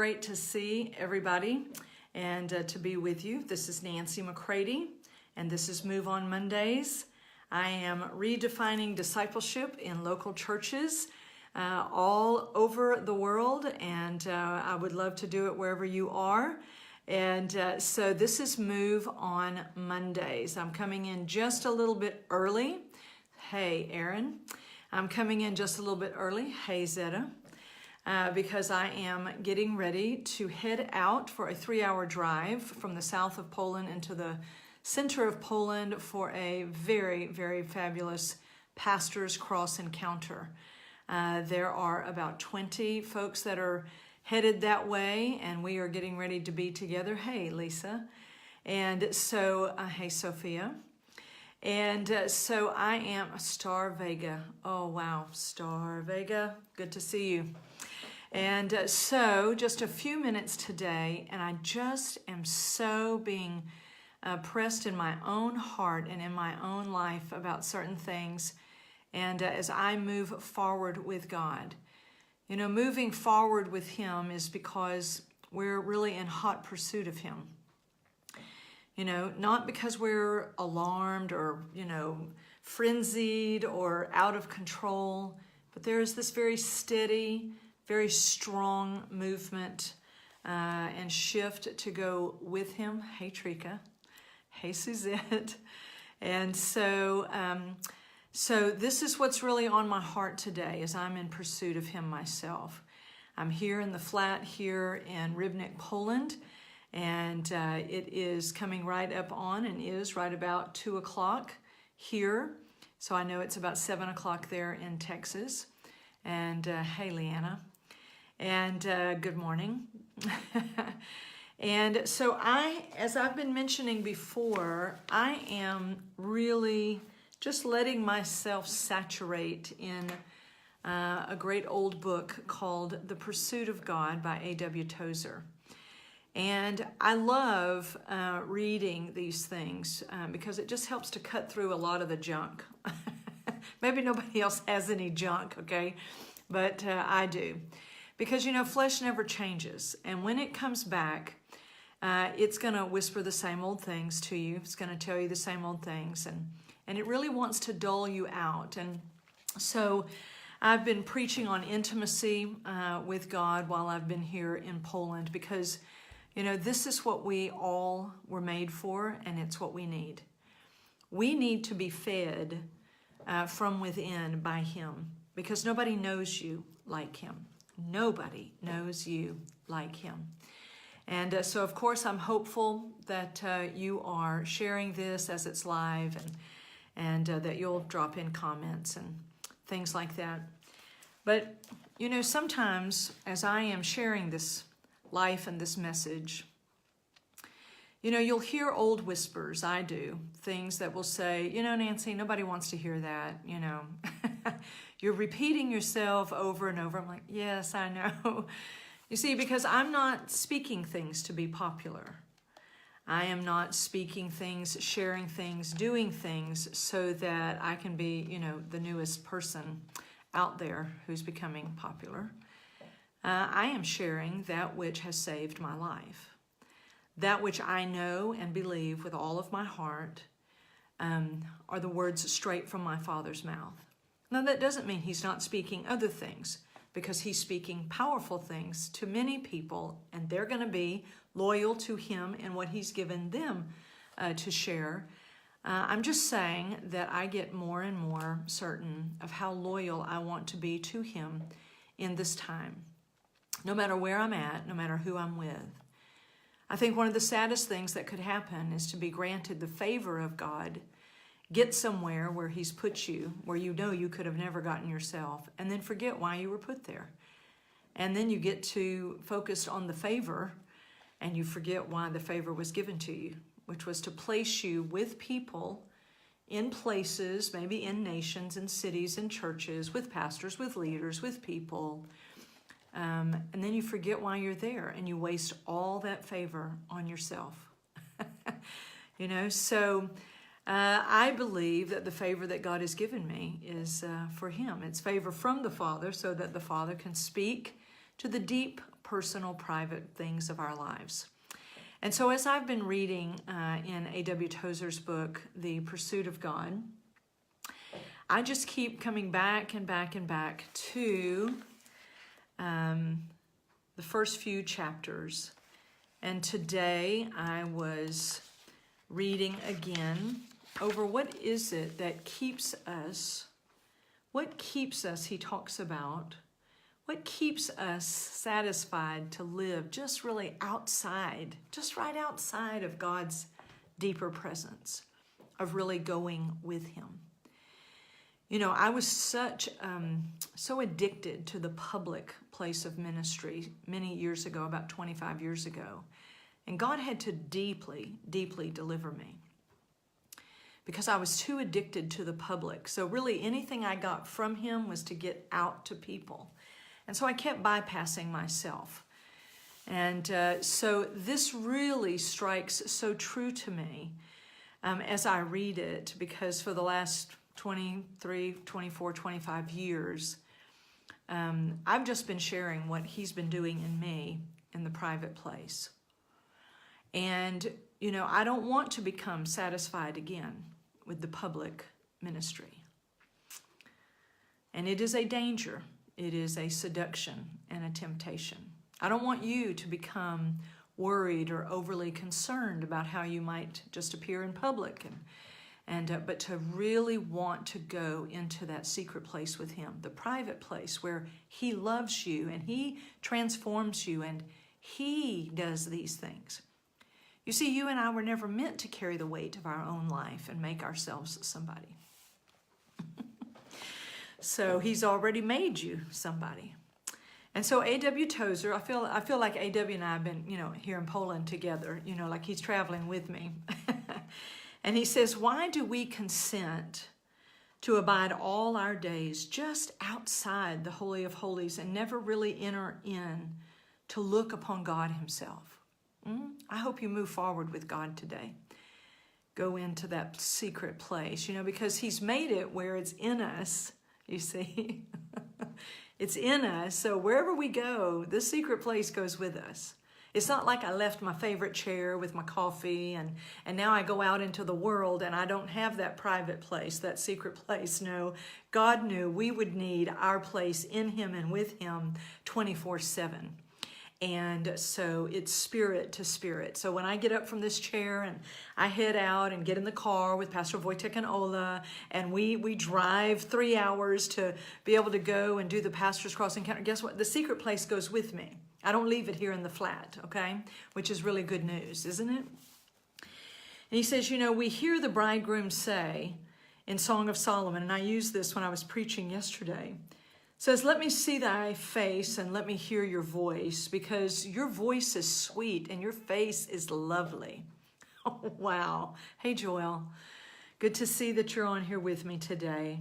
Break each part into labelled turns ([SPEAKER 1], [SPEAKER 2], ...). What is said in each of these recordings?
[SPEAKER 1] Great to see everybody and to be with you. This is Nancy McCready, and this is Move On Mondays. I am redefining discipleship in local churches all over the world, and I would love to do it wherever you are. And so this is Move On Mondays. I'm coming in just a little bit early. Hey, Aaron. I'm coming in just a little bit early. Hey, Zeta. Because I am getting ready to head out for a 3-hour drive from the south of Poland into the center of Poland for a very, very fabulous Pastors Cross encounter. There are about 20 folks that are headed that way, and we are getting ready to be together. Hey, Lisa. And so, hey, Sophia. And so I am Star Vega. Oh, wow, Star Vega. Good to see you. And so just a few minutes today, and I just am so being pressed in my own heart and in my own life about certain things. And as I move forward with God, you know, moving forward with Him is because we're really in hot pursuit of Him. You know, not because we're alarmed or, you know, frenzied or out of control, but there is this very steady, very strong movement and shift to go with Him. Hey, Trika. Hey, Suzette. And so, so this is what's really on my heart today as I'm in pursuit of Him myself. I'm here in the flat here in Rybnik, Poland, and it is coming right up on and is right about 2 o'clock here. So I know it's about 7 o'clock there in Texas. And hey, Leanna. And good morning. And so as I've been mentioning before, I am really just letting myself saturate in a great old book called The Pursuit of God by A.W. Tozer. And I love reading these things because it just helps to cut through a lot of the junk. Maybe nobody else has any junk, okay? But I do. Because, you know, flesh never changes. And when it comes back, it's going to whisper the same old things to you. It's going to tell you the same old things. And it really wants to dull you out. And so I've been preaching on intimacy with God while I've been here in Poland because, you know, this is what we all were made for, and it's what we need. We need to be fed from within by Him because nobody knows you like Him. Nobody knows you like Him. And so, of course, I'm hopeful that you are sharing this as it's live and that you'll drop in comments and things like that. But, you know, sometimes as I am sharing this life and this message, you know, you'll hear old whispers. I do. Things that will say, you know, Nancy, nobody wants to hear that, you know. You're repeating yourself over and over. I'm like, yes, I know. You see, because I'm not speaking things to be popular. I am not speaking things, sharing things, doing things so that I can be, you know, the newest person out there who's becoming popular. I am sharing that which has saved my life. That which I know and believe with all of my heart are the words straight from my Father's mouth. Now, that doesn't mean He's not speaking other things, because He's speaking powerful things to many people, and they're going to be loyal to Him and what He's given them to share. I'm just saying that I get more and more certain of how loyal I want to be to Him in this time, no matter where I'm at, no matter who I'm with. I think one of the saddest things that could happen is to be granted the favor of God, get somewhere where He's put you, where you know you could have never gotten yourself, and then forget why you were put there. And then you get too focused on the favor, and you forget why the favor was given to you, which was to place you with people in places, maybe in nations, in cities, in churches, with pastors, with leaders, with people. And then you forget why you're there, and you waste all that favor on yourself. You know, so I believe that the favor that God has given me is for Him. It's favor from the Father so that the Father can speak to the deep personal, private things of our lives. And so as I've been reading in A.W. Tozer's book, The Pursuit of God, I just keep coming back and back and back to the first few chapters. And today I was reading again over what is it that keeps us, he talks about, what keeps us satisfied to live just really outside, just right outside of God's deeper presence, of really going with him. You know, I was so addicted to the public place of ministry many years ago, about 25 years ago. And God had to deeply, deeply deliver me because I was too addicted to the public. So really anything I got from him was to get out to people. And so I kept bypassing myself. And so this really strikes so true to me as I read it, because for the last 23, 24, 25 years, I've just been sharing what he's been doing in me in the private place. And, you know, I don't want to become satisfied again with the public ministry. And it is a danger. It is a seduction and a temptation. I don't want you to become worried or overly concerned about how you might just appear in public, but to really want to go into that secret place with him, the private place where he loves you and he transforms you and he does these things. You see, you and I were never meant to carry the weight of our own life and make ourselves somebody. So he's already made you somebody. And so A.W. Tozer, I feel like A.W. and I have been, here in Poland together, like he's traveling with me. And he says, why do we consent to abide all our days just outside the Holy of Holies and never really enter in to look upon God himself? I hope you move forward with God today. Go into that secret place, because he's made it where it's in us, you see. It's in us, so wherever we go, the secret place goes with us. It's not like I left my favorite chair with my coffee and now I go out into the world and I don't have that private place, that secret place. No, God knew we would need our place in him and with him 24/7. And so it's spirit to spirit. So when I get up from this chair and I head out and get in the car with Pastor Wojtek and Ola, and we drive 3 hours to be able to go and do the Pastor's Cross encounter, guess what? The secret place goes with me. I don't leave it here in the flat, okay? Which is really good news, isn't it? And he says, we hear the bridegroom say in Song of Solomon, and I used this when I was preaching yesterday, says, let me see thy face and let me hear your voice, because your voice is sweet and your face is lovely. Oh, wow. Hey, Joel. Good to see that you're on here with me today.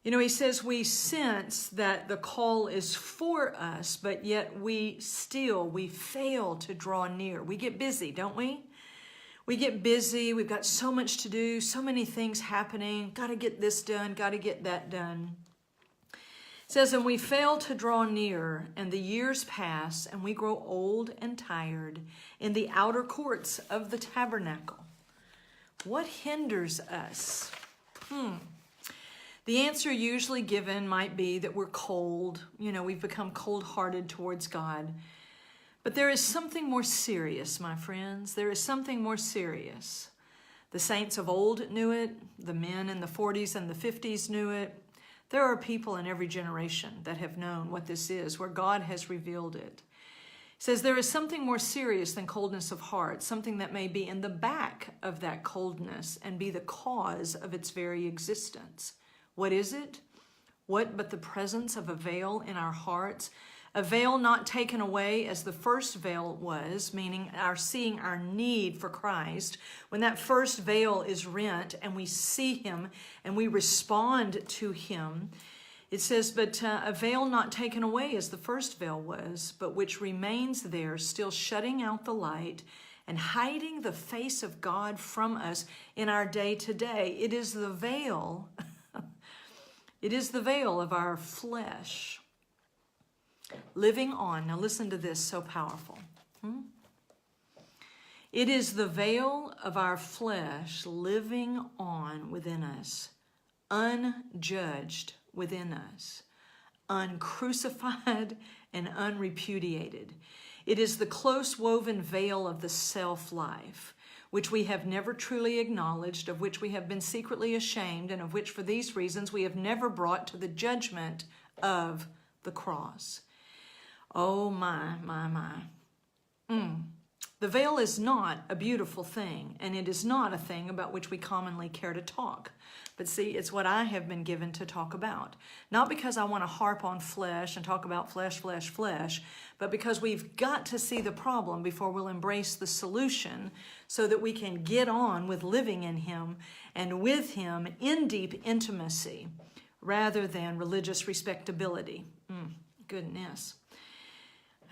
[SPEAKER 1] He says we sense that the call is for us, but yet we fail to draw near. We get busy, don't we? We get busy. We've got so much to do, so many things happening. Got to get this done, got to get that done. It says, and we fail to draw near, and the years pass, and we grow old and tired in the outer courts of the tabernacle. What hinders us? The answer usually given might be that we're cold. We've become cold-hearted towards God. But there is something more serious, my friends. There is something more serious. The saints of old knew it. The men in the 40s and the 50s knew it. There are people in every generation that have known what this is, where God has revealed it. It says there is something more serious than coldness of heart, something that may be in the back of that coldness and be the cause of its very existence. What is it? What but the presence of a veil in our hearts? A veil not taken away as the first veil was, meaning our seeing our need for Christ. When that first veil is rent and we see him and we respond to him, it says, but a veil not taken away as the first veil was, but which remains there, still shutting out the light and hiding the face of God from us in our day-to-day. It is the veil. It is the veil of our flesh. Living on. Now listen to this, so powerful. It is the veil of our flesh living on within us, unjudged within us, uncrucified and unrepudiated. It is the close woven veil of the self-life, which we have never truly acknowledged, of which we have been secretly ashamed, and of which for these reasons we have never brought to the judgment of the cross. Oh my. The veil is not a beautiful thing, and it is not a thing about which we commonly care to talk. But see, it's what I have been given to talk about. Not because I want to harp on flesh and talk about flesh, but because we've got to see the problem before we'll embrace the solution, so that we can get on with living in Him and with Him in deep intimacy rather than religious respectability. Goodness.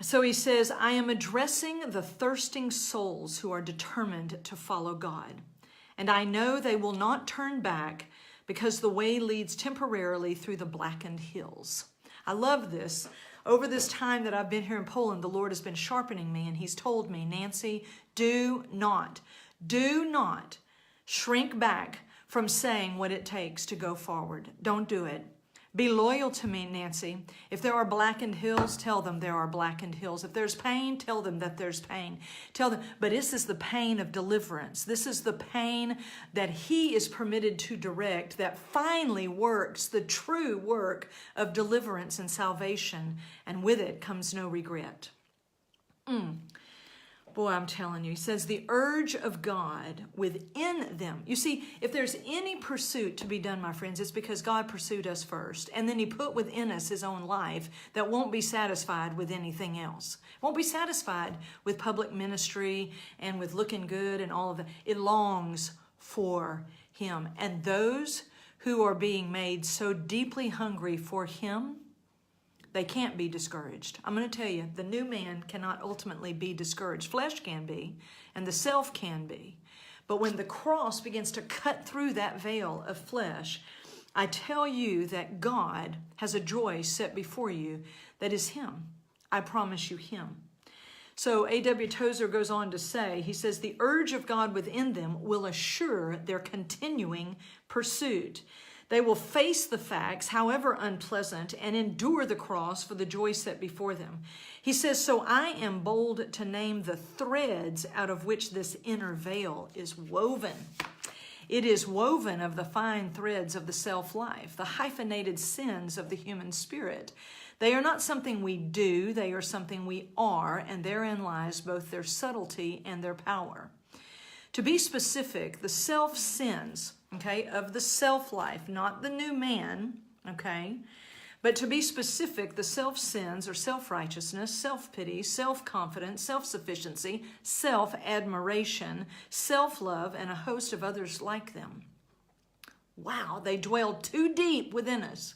[SPEAKER 1] So he says, I am addressing the thirsting souls who are determined to follow God. And I know they will not turn back, because the way leads temporarily through the blackened hills. I love this. Over this time that I've been here in Poland, the Lord has been sharpening me, and He's told me, Nancy, do not shrink back from saying what it takes to go forward. Don't do it. Be loyal to me, Nancy. If there are blackened hills, tell them there are blackened hills. If there's pain, tell them that there's pain. Tell them, but this is the pain of deliverance. This is the pain that He is permitted to direct that finally works the true work of deliverance and salvation, and with it comes no regret. Boy, I'm telling you, he says the urge of God within them. You see, if there's any pursuit to be done, my friends, it's because God pursued us first. And then He put within us His own life that won't be satisfied with anything else. Won't be satisfied with public ministry and with looking good and all of that. It longs for Him. And those who are being made so deeply hungry for Him, they can't be discouraged. I'm going to tell you, the new man cannot ultimately be discouraged. Flesh can be, and the self can be. But when the cross begins to cut through that veil of flesh, I tell you that God has a joy set before you that is Him. I promise you Him. So A.W. Tozer goes on to say, he says, the urge of God within them will assure their continuing pursuit. They will face the facts, however unpleasant, and endure the cross for the joy set before them. He says, so I am bold to name the threads out of which this inner veil is woven. It is woven of the fine threads of the self-life, the hyphenated sins of the human spirit. They are not something we do, they are something we are, and therein lies both their subtlety and their power. To be specific, the self-sins, okay, of the self-life, not the new man, okay, but to be specific, the self-sins or self-righteousness, self-pity, self-confidence, self-sufficiency, self-admiration, self-love, and a host of others like them. Wow, they dwell too deep within us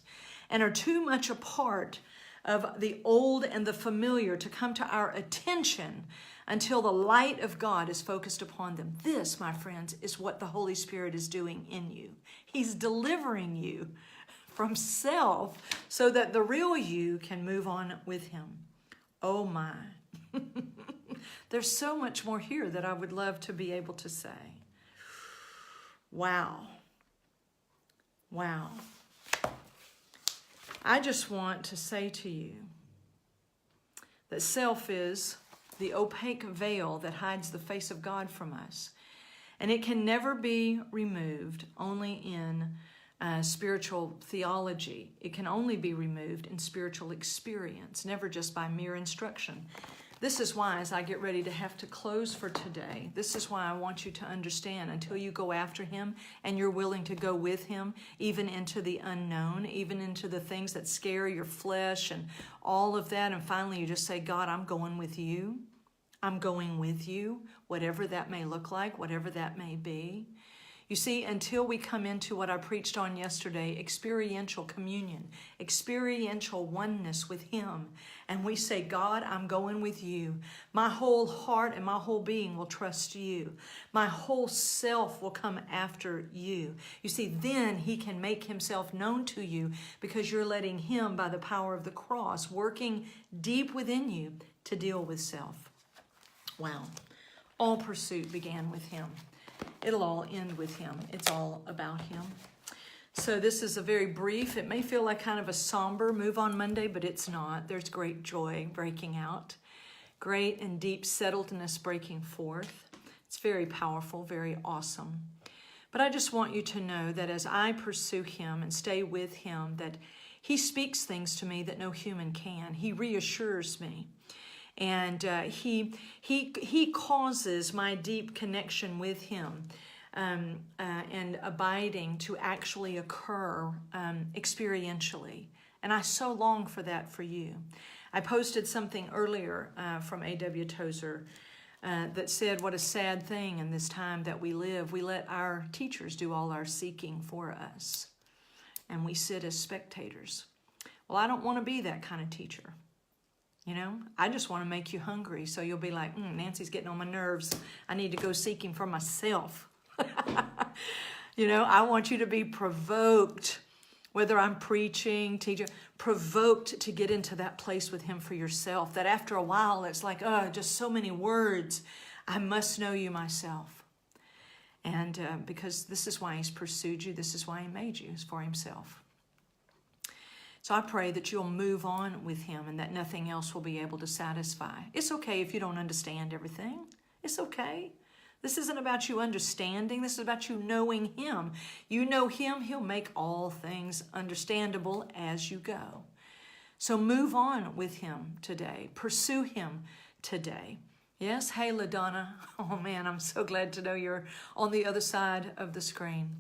[SPEAKER 1] and are too much a part of the old and the familiar to come to our attention until the light of God is focused upon them. This, my friends, is what the Holy Spirit is doing in you. He's delivering you from self so that the real you can move on with Him. Oh my. There's so much more here that I would love to be able to say. Wow. Wow. I just want to say to you that self is the opaque veil that hides the face of God from us. And it can never be removed only in spiritual theology. It can only be removed in spiritual experience, never just by mere instruction. This is why, as I get ready to have to close for today, this is why I want you to understand, until you go after Him and you're willing to go with Him, even into the unknown, even into the things that scare your flesh and all of that, and finally you just say, God, I'm going with you. I'm going with you, whatever that may look like, whatever that may be. You see, until we come into what I preached on yesterday, experiential communion, experiential oneness with Him, and we say, God, I'm going with you. My whole heart and my whole being will trust you. My whole self will come after you. You see, then He can make Himself known to you because you're letting Him, by the power of the cross, working deep within you to deal with self. Wow. All pursuit began with Him. It'll all end with Him. It's all about Him. So this is a very brief, it may feel like kind of a somber move on Monday, but it's not. There's great joy breaking out. Great and deep settledness breaking forth. It's very powerful, very awesome. But I just want you to know that as I pursue Him and stay with Him, that He speaks things to me that no human can. He reassures me. And he causes my deep connection with Him and abiding to actually occur experientially. And I so long for that for you. I posted something earlier from A.W. Tozer that said, what a sad thing in this time that we live. We let our teachers do all our seeking for us, and we sit as spectators. Well, I don't want to be that kind of teacher. You know, I just want to make you hungry. So you'll be like, Nancy's getting on my nerves. I need to go seeking for myself. You know, I want you to be provoked, whether I'm preaching, teaching, provoked to get into that place with Him for yourself. That after a while, it's like, just so many words. I must know you myself. And because this is why He's pursued you. This is why He made you, is for Himself. So I pray that you'll move on with Him and that nothing else will be able to satisfy. It's okay if you don't understand everything. It's okay. This isn't about you understanding. This is about you knowing Him. You know Him, He'll make all things understandable as you go. So move on with Him today. Pursue Him today. Yes, hey, LaDonna. Oh man, I'm so glad to know you're on the other side of the screen.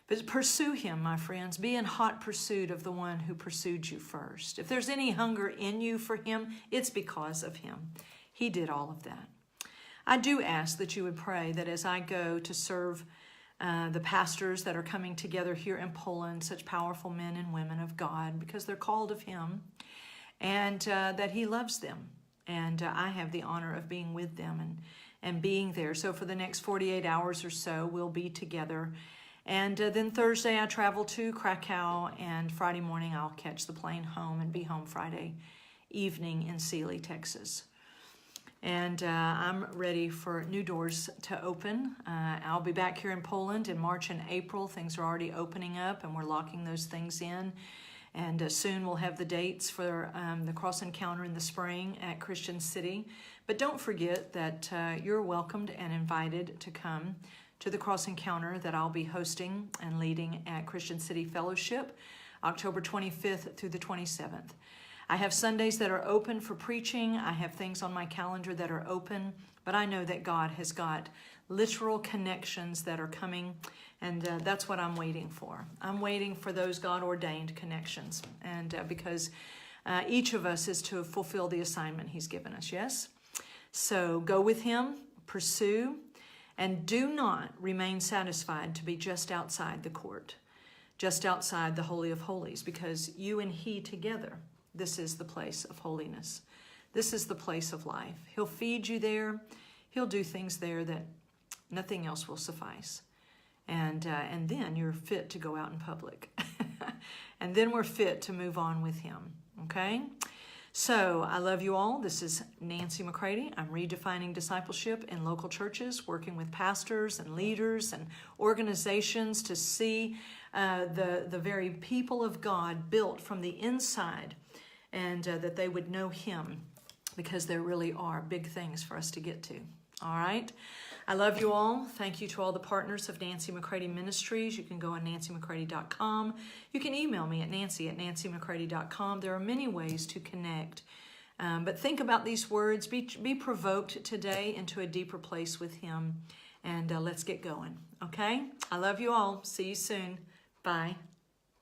[SPEAKER 1] But pursue Him, my friends. Be in hot pursuit of the one who pursued you first. If there's any hunger in you for Him, it's because of Him. He did all of that. I do ask that you would pray that as I go to serve the pastors that are coming together here in Poland, such powerful men and women of God, because they're called of Him, and that He loves them. And I have the honor of being with them and being there. So for the next 48 hours or so, we'll be together. And then Thursday I travel to Krakow, and Friday morning I'll catch the plane home and be home Friday evening in Sealy, Texas. And I'm ready for new doors to open. I'll be back here in Poland in March and April. Things are already opening up, and we're locking those things in. And soon we'll have the dates for the Cross Encounter in the spring at Christian City. But don't forget that you're welcomed and invited to come to the Cross Encounter that I'll be hosting and leading at Christian City Fellowship, October 25th through the 27th. I have Sundays that are open for preaching. I have things on my calendar that are open, but I know that God has got literal connections that are coming, and that's what I'm waiting for. I'm waiting for those God-ordained connections, and because each of us is to fulfill the assignment He's given us, yes? So go with Him, pursue, and do not remain satisfied to be just outside the court, just outside the Holy of Holies, because you and He together, this is the place of holiness. This is the place of life. He'll feed you there. He'll do things there that nothing else will suffice. And then you're fit to go out in public. And then we're fit to move on with Him, okay? So I love you all. This is Nancy McCready. I'm redefining discipleship in local churches, working with pastors and leaders and organizations to see the very people of God built from the inside, and that they would know Him, because there really are big things for us to get to. All right? I love you all. Thank you to all the partners of Nancy McCready Ministries. You can go on nancymccready.com. You can email me at nancy@nancymccready.com. There are many ways to connect. But think about these words. Be provoked today into a deeper place with Him. And let's get going. Okay? I love you all. See you soon. Bye.